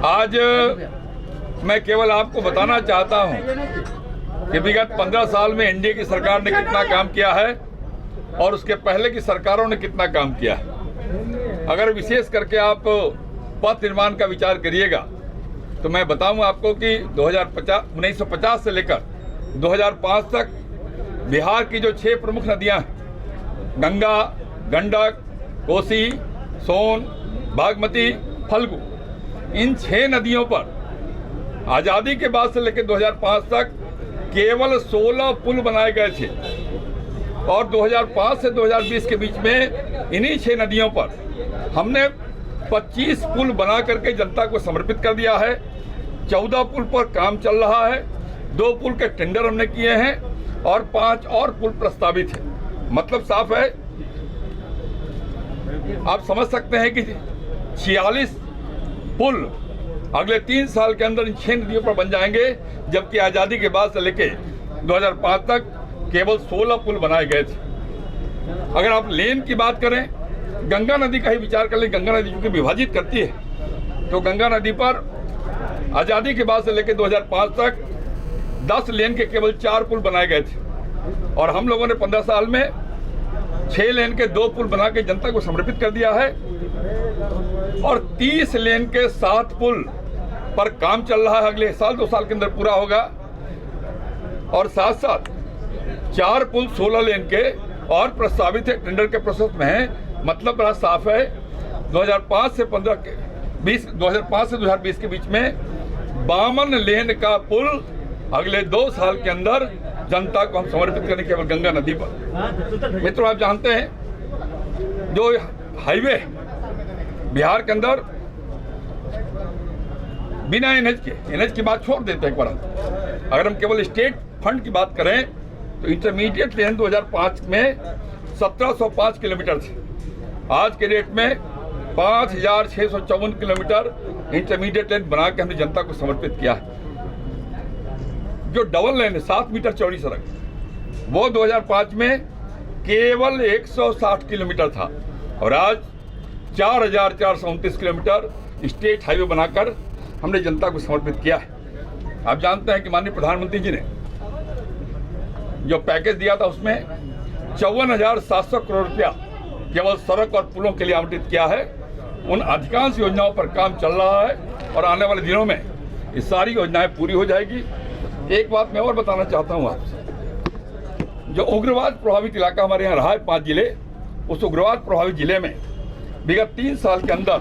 आज मैं केवल आपको बताना चाहता हूं कि विगत 15 साल में एनडीए की सरकार ने कितना काम किया है और उसके पहले की सरकारों ने कितना काम किया है। अगर विशेष करके आप पथ निर्माण का विचार करिएगा तो मैं बताऊं आपको कि 1950 से लेकर 2005 तक बिहार की जो 6 प्रमुख नदियां हैं, गंगा, गंडक, कोसी, सोन, बागमती, फल्गु, इन 6 नदियों पर आज़ादी के बाद से लेकर 2005 तक केवल 16 पुल बनाए गए थे और 2005 से 2020 के बीच में इन्हीं 6 नदियों पर हमने 25 पुल बना करके जनता को समर्पित कर दिया है। 14 पुल पर काम चल रहा है, 2 पुल के टेंडर हमने किए हैं और 5 और पुल प्रस्तावित है। मतलब साफ है, आप समझ सकते हैं कि 46 पुल अगले 3 साल के अंदर इन 6 नदियों पर बन जाएंगे, जबकि आज़ादी के बाद से लेके 2005 तक केवल 16 पुल बनाए गए थे। अगर आप लेन की बात करें, गंगा नदी का ही विचार कर लें, गंगा नदी चूंकि विभाजित करती है, तो गंगा नदी पर आज़ादी के बाद से लेकर 2005 तक 10 लेन के केवल 4 पुल बनाए गए थे और हम लोगों ने 15 साल में 6 लेन के 2 पुल बना के जनता को समर्पित कर दिया है और 30 लेन के 7 पुल पर काम चल रहा है। अगले साल 2 साल के अंदर पूरा होगा और साथ साथ 4 पुल 16 लेन के और प्रस्तावित है, टेंडर के प्रोसेस में है। मतलब बड़ा साफ है, 2005 से 2020 के बीच में 52 लेन का पुल अगले 2 साल के अंदर जनता को हम समर्पित करें केवल गंगा नदी पर। मित्रों, आप जानते हैं जो हाईवे बिहार के अंदर बिना एनएच की बात छोड़ देते हैं। अगर हम केवल स्टेट फंड की बात करें तो इंटरमीडिएट लेन 2005 में 1705 किलोमीटर थी। आज के डेट में 5654 किलोमीटर इंटरमीडिएट लेन बना के हमने जनता को समर्पित किया है। जो डबल लेन है 7 मीटर चौड़ी सड़क, वो 2005 में केवल 160 किलोमीटर था और आज 4429 किलोमीटर स्टेट हाईवे बनाकर हमने जनता को समर्पित किया है। आप जानते हैं कि माननीय प्रधानमंत्री जी ने जो पैकेज दिया था उसमें 54,700 करोड़ रुपया केवल सड़क और पुलों के लिए आवंटित किया है। उन अधिकांश योजनाओं पर काम चल रहा है और आने वाले दिनों में ये सारी योजनाएं पूरी हो जाएगी। एक बात मैं और बताना चाहता हूँ आपसे, जो उग्रवाद प्रभावित इलाका हमारे यहाँ रहा है 5 जिले, उस उग्रवाद प्रभावित जिले में विगत 3 साल के अंदर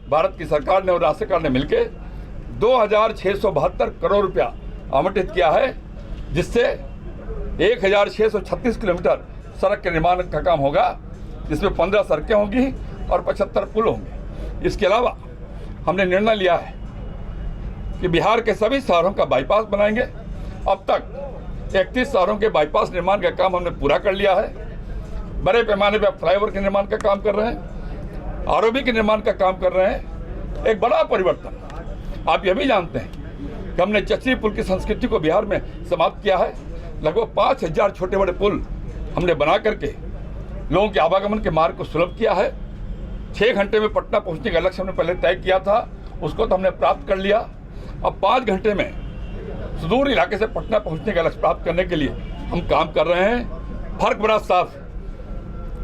भारत की सरकार ने और राज्य सरकार ने मिलकर 2672 करोड़ रुपया आवंटित किया है, जिससे 1636 किलोमीटर सड़क के निर्माण का काम होगा, जिसमें 15 सड़कें होंगी और 75 पुल होंगे। इसके अलावा हमने निर्णय लिया है कि बिहार के सभी शहरों का बाईपास बनाएंगे। अब तक 31 शहरों के बाईपास निर्माण का काम हमने पूरा कर लिया है। बड़े पैमाने पर फ्लाईओवर के निर्माण का काम कर रहे हैं, आरओबी के निर्माण का काम कर रहे हैं। एक बड़ा परिवर्तन आप यह भी जानते हैं कि हमने चचरी पुल की संस्कृति को बिहार में समाप्त किया है। लगभग 5000 छोटे बड़े पुल हमने बना करके लोगों के आवागमन के मार्ग को सुलभ किया है। 6 घंटे में पटना पहुंचने का लक्ष्य हमने पहले तय किया था, उसको तो हमने प्राप्त कर लिया। अब 5 घंटे में सुदूर इलाके से पटना पहुंचने का लक्ष्य प्राप्त करने के लिए हम काम कर रहे हैं। फर्क बड़ा साफ है,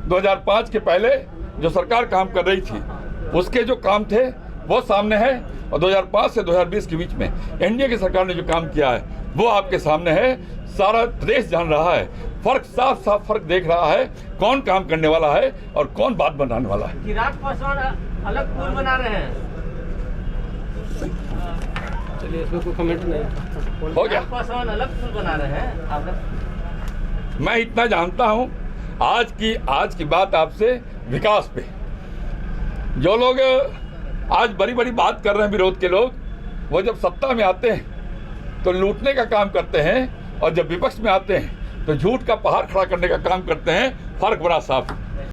2005 के पहले जो सरकार काम कर रही थी उसके जो काम थे वो सामने है और 2005 से 2020 के बीच में एनडीए की सरकार ने जो काम किया है वो आपके सामने है। सारा प्रदेश जान रहा है, फर्क साफ फर्क देख रहा है, कौन काम करने वाला है और कौन बात बनाने वाला है। चिराग पासवान अलग पुल बना रहे हैं, चलिए इसमें कोई कमेंट नहीं हो गया। पासवान अलग पुल बना रहे हैं। मैं इतना जानता हूं, आज की बात आपसे विकास पे। जो लोग आज बड़ी बड़ी बात कर रहे हैं विरोध के लोग, वो जब सत्ता में आते हैं तो लूटने का काम करते हैं और जब विपक्ष में आते हैं तो झूठ का पहाड़ खड़ा करने का काम करते हैं। फर्क बड़ा साफ है।